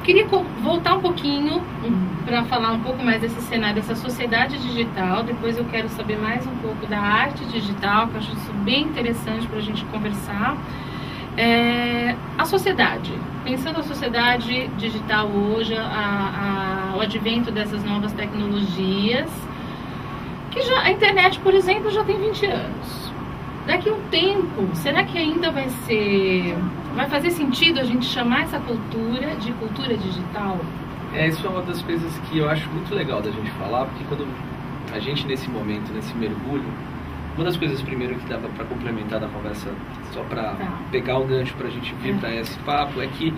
Queria voltar um pouquinho para falar um pouco mais desse cenário, dessa sociedade digital. Depois eu quero saber mais um pouco da arte digital, que eu acho isso bem interessante para a gente conversar. A sociedade, pensando a sociedade digital hoje, o advento dessas novas tecnologias, que a internet, por exemplo, já tem 20 anos. Daqui a um tempo, será que ainda vai fazer sentido a gente chamar essa cultura de cultura digital? Isso é uma das coisas que eu acho muito legal da gente falar, porque quando a gente, nesse momento, nesse mergulho, uma das coisas primeiro que dava para complementar da conversa, só para pegar o gancho para a gente vir para esse papo, é que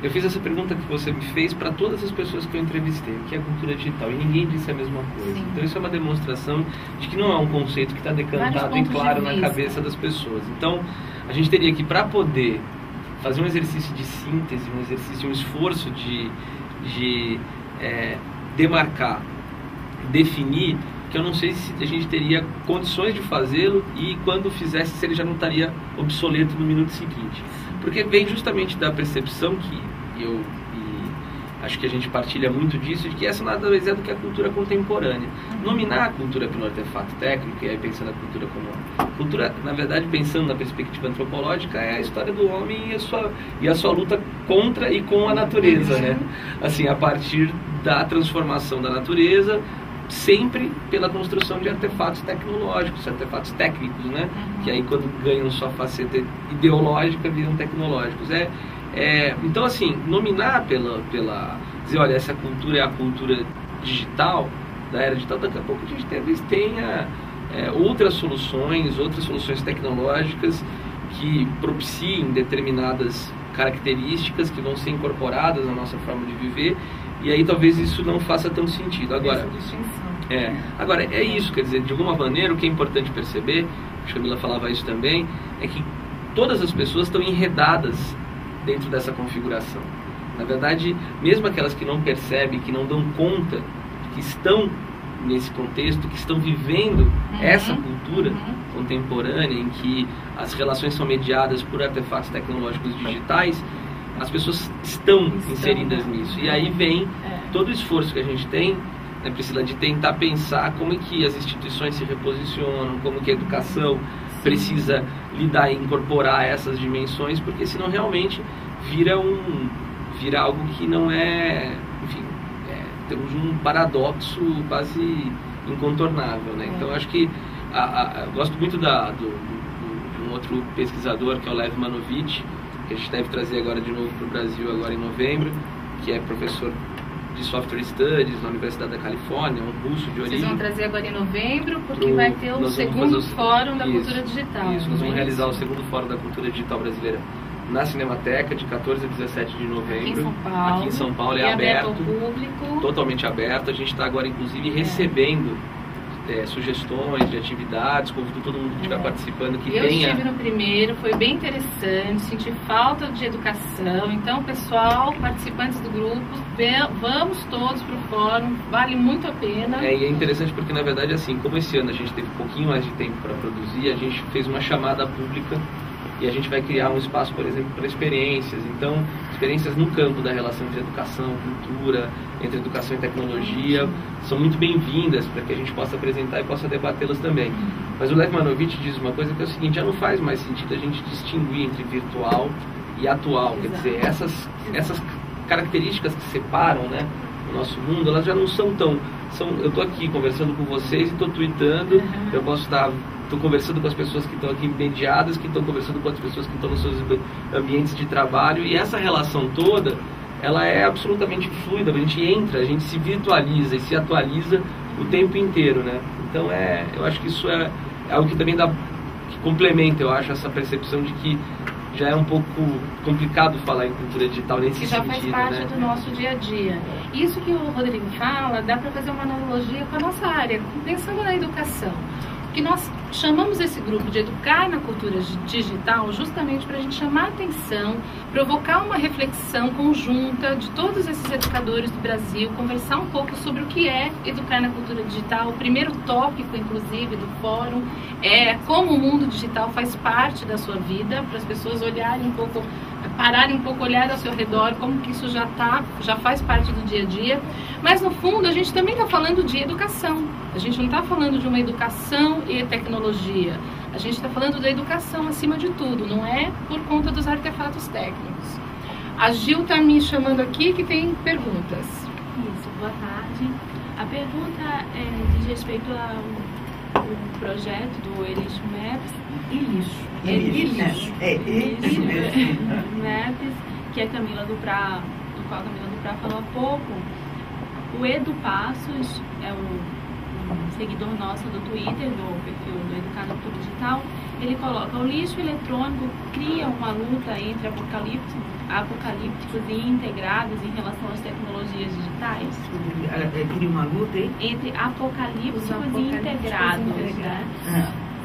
eu fiz essa pergunta que você me fez para todas as pessoas que eu entrevistei, que é a cultura digital, e ninguém disse a mesma coisa. Sim. Então isso é uma demonstração de que não é um conceito que está decantado e claro na cabeça das pessoas. Então a gente teria que, para poder fazer um exercício de síntese, um esforço de demarcar, definir, que eu não sei se a gente teria condições de fazê-lo, e quando fizesse, se ele já não estaria obsoleto no minuto seguinte. Porque vem justamente da percepção que acho que a gente partilha muito disso, de que essa nada mais é do que a cultura contemporânea. Nominar a cultura pelo artefato técnico, e aí pensando a cultura como... Cultura, na verdade, pensando na perspectiva antropológica, é a história do homem e a sua luta contra e com a natureza, né? Assim, a partir da transformação da natureza, sempre pela construção de artefatos tecnológicos, artefatos técnicos, né? Que aí, quando ganham sua faceta ideológica, viram tecnológicos. Então, assim, nominar dizer, olha, essa cultura é a cultura digital, da era digital, daqui a pouco a gente talvez tenha outras soluções tecnológicas que propiciem determinadas características que vão ser incorporadas na nossa forma de viver, e aí talvez isso não faça tanto sentido. Agora, é isso, quer dizer, de alguma maneira, o que é importante perceber, a Camila falava isso também, é que todas as pessoas estão enredadas dentro dessa configuração. Na verdade, mesmo aquelas que não percebem, que não dão conta, que estão nesse contexto, que estão vivendo essa cultura contemporânea, em que as relações são mediadas por artefatos tecnológicos digitais, as pessoas estão inseridas nisso. E aí vem todo o esforço que a gente tem, né, Priscila, de tentar pensar como é que as instituições se reposicionam, como que a educação precisa lidar e incorporar essas dimensões, porque senão realmente vira algo que não é, enfim, temos um paradoxo quase incontornável, né? Então acho que eu gosto muito de um outro pesquisador, que é o Lev Manovich, que a gente deve trazer agora de novo para o Brasil agora em novembro, que é professor de Software Studies na Universidade da Califórnia, um russo de origem. Vocês vão trazer agora em novembro, porque vai ter o segundo Fórum da Cultura Digital. Isso, nós vamos realizar o segundo Fórum da Cultura Digital Brasileira na Cinemateca, de 14 a 17 de novembro. Aqui em São Paulo. É aberto ao público. Totalmente aberto. A gente está agora, inclusive, recebendo sugestões de atividades, convido todo mundo que estiver participando que Eu estive no primeiro, foi bem interessante, senti falta de educação. Então, pessoal, participantes do grupo, vamos todos para o fórum, vale muito a pena. E é interessante porque, na verdade, assim, como esse ano a gente teve um pouquinho mais de tempo para produzir, a gente fez uma chamada pública e a gente vai criar um espaço, por exemplo, para experiências. Então, experiências no campo da relação entre educação, cultura, entre educação e tecnologia, são muito bem-vindas para que a gente possa apresentar e possa debatê-las também. Mas o Lev Manovich diz uma coisa que é o seguinte: já não faz mais sentido a gente distinguir entre virtual e atual. Quer dizer, essas características que separam, né, o nosso mundo, elas já não são tão... eu estou aqui conversando com vocês e estou tweetando, eu posso estou conversando com as pessoas que estão aqui mediadas, que estão conversando com as pessoas que estão nos seus ambientes de trabalho, e essa relação toda, ela é absolutamente fluida. A gente entra, a gente se virtualiza e se atualiza o tempo inteiro, né? Então eu acho que isso é algo que também que complementa, eu acho, essa percepção de que já é um pouco complicado falar em cultura digital nesse sentido, que já faz parte do nosso dia a dia. Isso que o Rodrigo fala, dá para fazer uma analogia com a nossa área, pensando na educação. Que nós chamamos esse grupo de Educar na Cultura Digital justamente para a gente chamar a atenção provocar uma reflexão conjunta de todos esses educadores do Brasil, conversar um pouco sobre o que é educar na cultura digital. O primeiro tópico, inclusive, do fórum é como o mundo digital faz parte da sua vida, para as pessoas olharem um pouco, pararem um pouco, olhar ao seu redor, como que isso já faz parte do dia a dia. Mas, no fundo, a gente também está falando de educação. A gente não está falando de uma educação e tecnologia. A gente está falando da educação acima de tudo, não é por conta dos artefatos técnicos. A Gil está me chamando aqui que tem perguntas. Isso, boa tarde. A pergunta diz respeito ao projeto do Elixo Maps. Elixo Maps, que a Camila Duprá, do qual a Camila Duprá falou há pouco. O Edu Passos é um seguidor nosso do Twitter, do perfil do Educar na Cultura Digital. Ele coloca: o lixo eletrônico cria uma luta entre apocalípticos e integrados em relação às tecnologias digitais? Cria uma luta entre apocalípticos e integrados, né?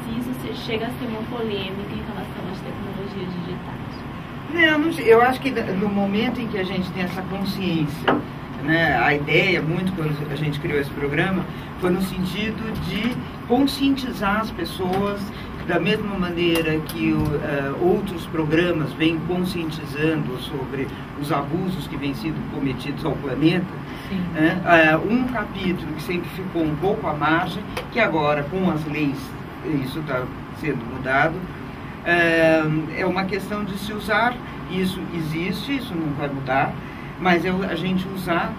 Se isso chega a ser uma polêmica em relação às tecnologias digitais. Eu acho que no momento em que a gente tem essa consciência, né, a ideia, muito quando a gente criou esse programa, foi no sentido de conscientizar as pessoas da mesma maneira que outros programas vêm conscientizando sobre os abusos que vêm sendo cometidos ao planeta. Um capítulo que sempre ficou um pouco à margem, que agora com as leis isso está sendo mudado, é uma questão de se usar. Isso existe, isso não vai mudar, mas a gente usar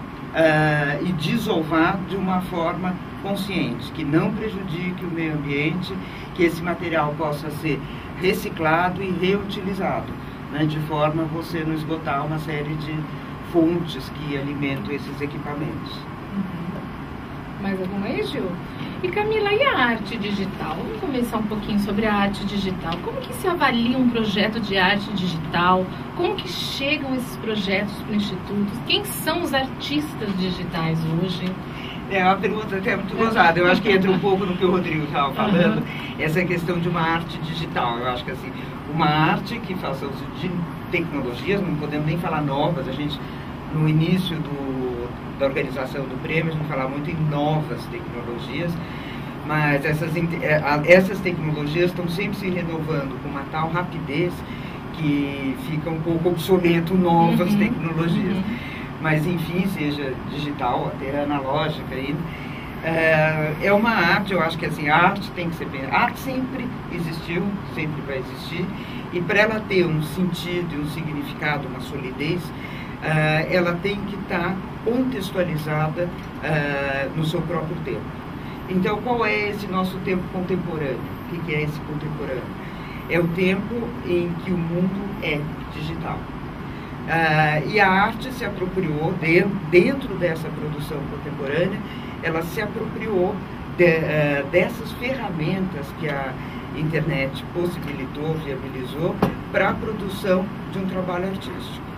e desovar de uma forma consciente, que não prejudique o meio ambiente, que esse material possa ser reciclado e reutilizado, né, de forma a você não esgotar uma série de fontes que alimentam esses equipamentos. Mais alguma aí, Gil? E Camila, e a arte digital? Vamos conversar um pouquinho sobre a arte digital. Como que se avalia um projeto de arte digital? Como que chegam esses projetos para o Instituto? Quem são os artistas digitais hoje? É uma pergunta até muito gozada. Eu acho que entra um pouco no que o Rodrigo estava falando, essa questão de uma arte digital. Eu acho que assim, uma arte que faça uso de tecnologias, não podemos nem falar novas, a gente, no início da organização do prêmio, a gente fala muito em novas tecnologias, mas essas tecnologias estão sempre se renovando com uma tal rapidez que fica um pouco obsoleto novas tecnologias. Mas enfim, seja digital, até analógica ainda, é uma arte. Eu acho que assim, a arte tem que ser bem. A arte sempre existiu, sempre vai existir, e para ela ter um sentido e um significado, uma solidez, ela tem que estar contextualizada no seu próprio tempo. Então, qual é esse nosso tempo contemporâneo? O que é esse contemporâneo? É o tempo em que o mundo é digital. E a arte se apropriou, dentro dessa produção contemporânea, ela se apropriou dessas ferramentas que a internet possibilitou, viabilizou, para a produção de um trabalho artístico.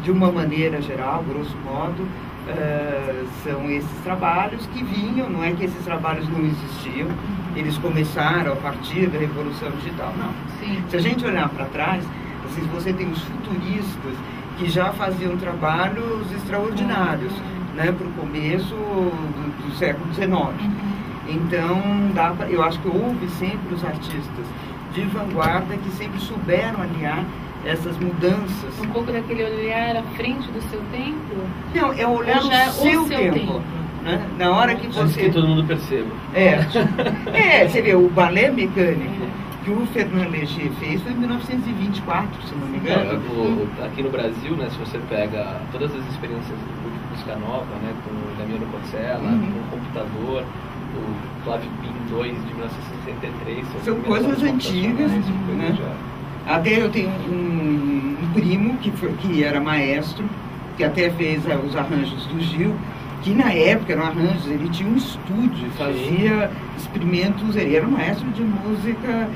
De uma maneira geral, grosso modo, são esses trabalhos que vinham, não é que esses trabalhos não existiam, eles começaram a partir da Revolução Digital, não. Sim. Se a gente olhar para trás, assim, você tem os futuristas que já faziam trabalhos extraordinários, né, para o começo do século XIX. Então, eu acho que houve sempre os artistas de vanguarda que sempre souberam aliar essas mudanças. Um pouco daquele olhar à frente do seu tempo? Não, é olhar o seu tempo. Né? Na hora que você... Antes que todo mundo perceba. Você vê, o balé mecânico que o Fernand Léger fez foi em 1924, se não me engano. Aqui no Brasil, né, se você pega todas as experiências de música nova, né, com o Damiano Pozzella, com o computador, o Clavipin 2 de 1963. São coisas antigas, né? Até eu tenho um primo que era maestro, que até fez os arranjos do Gil, que na época eram arranjos, ele tinha um estúdio, fazia experimentos, ele era maestro de música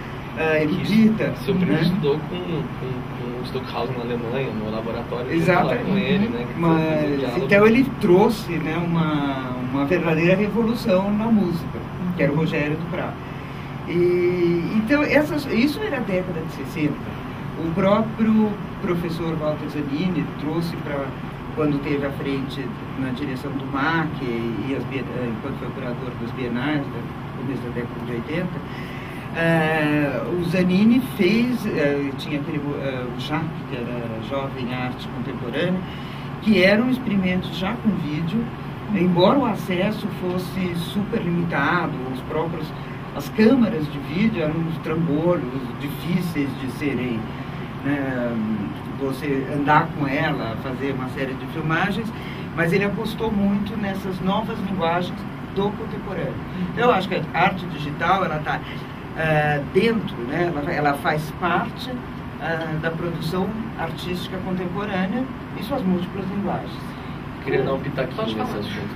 erudita. Seu primo estudou com Stockhausen na Alemanha, no laboratório. Exatamente. Com ele, né, então ele trouxe, né, uma verdadeira revolução na música, que era o Rogério Duprá. Então, isso era a década de 60. O próprio professor Walter Zanini trouxe para, quando teve à frente na direção do MAC, e enquanto foi curador das Bienais, no começo da década de 80, o Zanini fez, tinha aquele, o JAC, que era Jovem Arte Contemporânea, que eram experimentos já com vídeo, embora o acesso fosse super limitado, as câmaras de vídeo eram uns trambolhos difíceis de serem, você andar com ela, fazer uma série de filmagens, mas ele apostou muito nessas novas linguagens do contemporâneo. Então, eu acho que a arte digital, ela está dentro, né? Ela faz parte da produção artística contemporânea e suas múltiplas linguagens. Queria dar um pitaquinho nesse assunto,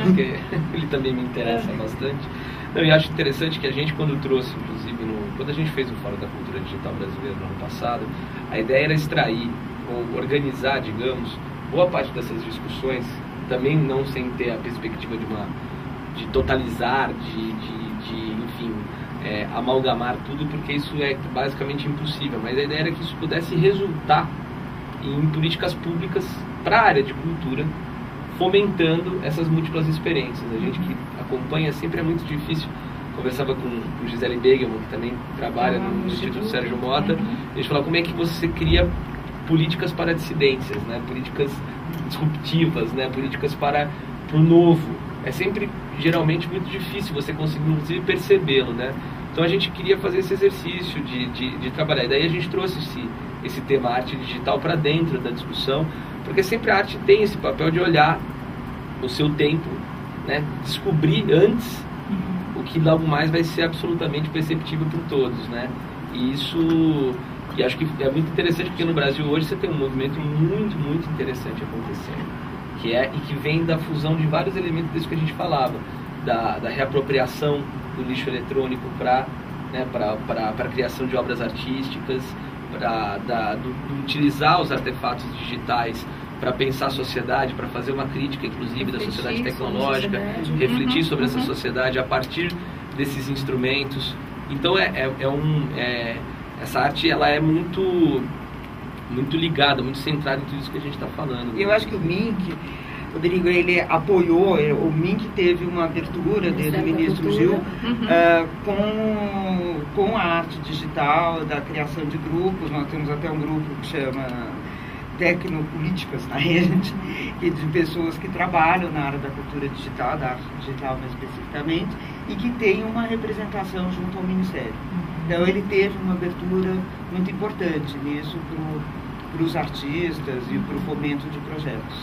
porque ele também me interessa bastante. Não, e acho interessante que a gente, quando trouxe, inclusive, quando a gente fez o Fórum da Cultura Digital Brasileira no ano passado, a ideia era extrair, ou organizar, digamos, boa parte dessas discussões, também não sem ter a perspectiva de totalizar, enfim, amalgamar tudo, porque isso é basicamente impossível, mas a ideia era que isso pudesse resultar em políticas públicas para a área de cultura, fomentando essas múltiplas experiências. A gente que acompanha sempre é muito difícil. Conversava com Gisele Begelman, que também trabalha no Instituto Sérgio Mota, e a gente falava como é que você cria políticas para dissidências, né? Políticas disruptivas, né? Políticas para o novo. É sempre, geralmente, muito difícil você conseguir, inclusive, percebê-lo, né? Então a gente queria fazer esse exercício de trabalhar. E daí a gente trouxe esse tema arte digital para dentro da discussão, porque sempre a arte tem esse papel de olhar o seu tempo, né? Descobrir antes o que logo mais vai ser absolutamente perceptível por todos, né? E acho que é muito interessante, porque no Brasil hoje você tem um movimento muito, muito interessante acontecendo, e que vem da fusão de vários elementos disso que a gente falava, da reapropriação do lixo eletrônico para a criação de obras artísticas, do utilizar os artefatos digitais para pensar a sociedade, para fazer uma crítica, inclusive, da sociedade tecnológica, refletir sobre essa sociedade a partir desses instrumentos. Então, essa arte, ela é muito ligada, muito centrada em tudo isso que a gente está falando. Eu acho que o MINC, Rodrigo, ele apoiou, o MINC teve uma abertura desde o ministro Gil com a arte digital, da criação de grupos. Nós temos até um grupo que chama Tecnopolíticas na rede, de pessoas que trabalham na área da cultura digital, da arte digital mais especificamente, e que tem uma representação junto ao Ministério. Então ele teve uma abertura muito importante nisso para os artistas e para o fomento de projetos.